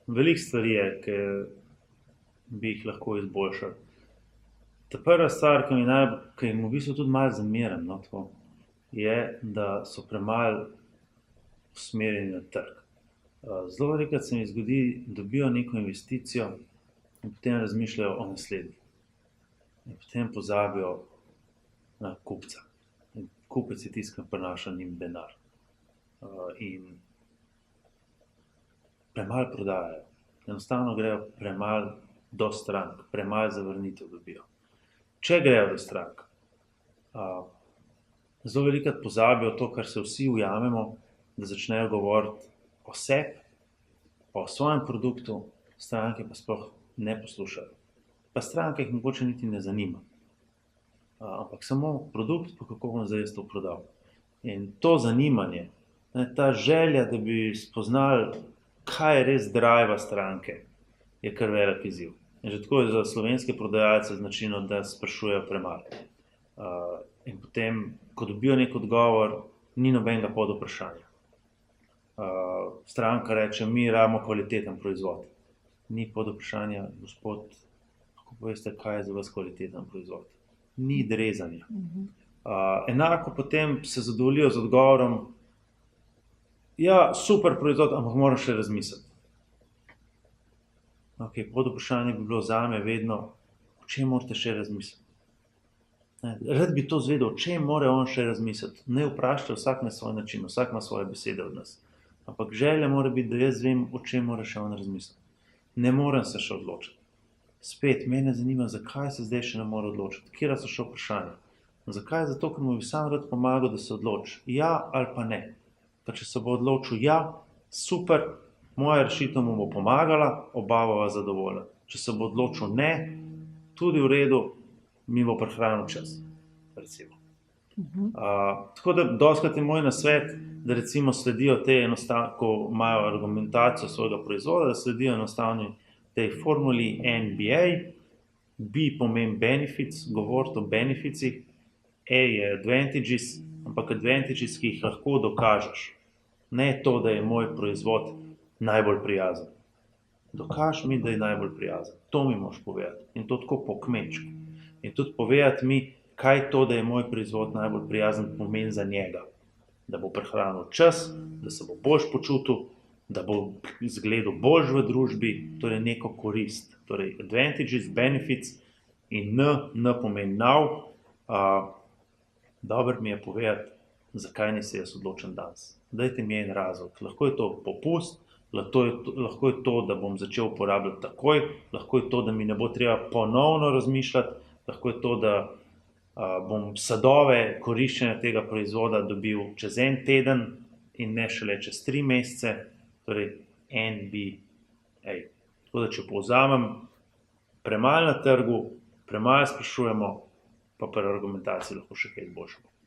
Veliko stvari je, ki bi jih lahko izboljšali. Ta prva stvar, ki jim v bistvu tudi malo zamerim, no, tako, je, da so premalo usmerjeni na trg. Zelo velikokrat se mi zgodi, dobijo neko investicijo in potem razmišljajo o naslednji. In potem pozabijo na kupca. In kupec je tisti, ki prinaša njim denar. In premalo prodajajo. Enostavno grejo premalo do strank, premalo zavrnitev dobijo. Če grejo do strank, zelo velikokrat pozabijo to, kar se vsi ujamemo, da začnejo govoriti o sebi, o svojem produktu, stranke pa sploh ne poslušajo. Pa stranke jih mogoče niti ne zanima. Ampak samo produkt, pa kako bom zdaj jaz to prodal. In to zanimanje, ta želja, da bi spoznali, kaj res driva stranke, je kar velik izziv. In že tako je za slovenske prodajalce značilno, da sprašujejo premalo. In potem, ko dobijo nek odgovor, ni nobenega podvprašanja. Stranka reče, mi rabimo kvaliteten proizvod. Ni podvprašanja, gospod, lahko poveste, kaj je za vas kvaliteten proizvod. Ni drezanja. Enako potem se zadovoljijo z odgovorom, ja, super proizvod, ampak moram še razmisliti. Podvprašanje bi bilo zame vedno, o čem morate še razmisliti. Rad bi to zvedel, o čem mora on še razmisliti. Ne vprašajte vsak na svoj način, vsak ima svoje besede od nas. Ampak želja mora biti, da jaz vem, o čem mora še on razmisliti. Ne morem se še odločiti. Spet, mene zanima, zakaj se zdaj še ne more odločiti. Katera so še vprašanja? Zakaj? Zato, ker mu bi sam rad pomagal, da se odloči. Ja ali pa ne. Pa če se bo odločil ja, super, moja rešitev mu bo pomagala, oba bova zadovoljna. Če se bo odločil ne, tudi v redu, mi bo prihranil čas, recimo. Tako da dostikrat je moj nasvet, da recimo sledijo ko imajo argumentacijo svojega proizvoda, da sledijo enostavni tej formuli NBA. B pomeni benefits, govoriti o benefitsih, A je advantages, ampak advantages, ki jih lahko dokažeš. Ne to, da je moj proizvod najbolj prijazen. Dokaž mi, da je najbolj prijazen. To mi moraš povedati. In to tako po kmečku. In tudi povedati mi, kaj to, da je moj proizvod najbolj prijazen, pomeni za njega. Da bo prihranil čas, da se bo boljš počutil, da bo izgledal boljš v družbi, torej neko korist. Torej advantages, benefits in N pomeni now. Dobro mi je povedati, zakaj nisi jaz odločen danes. Dajte mi en razlog. Lahko je to popust, lahko je to, da bom začel uporabljati takoj, lahko je to, da mi ne bo treba ponovno razmišljati, lahko je to, da bom sadove koriščenja tega proizvoda dobil čez en teden in ne šele čez 3 mesece, torej NBA. Tako da, če povzamem, premalo na trgu, premalo sprašujemo, pa pri argumentaciji lahko še kaj izboljšamo.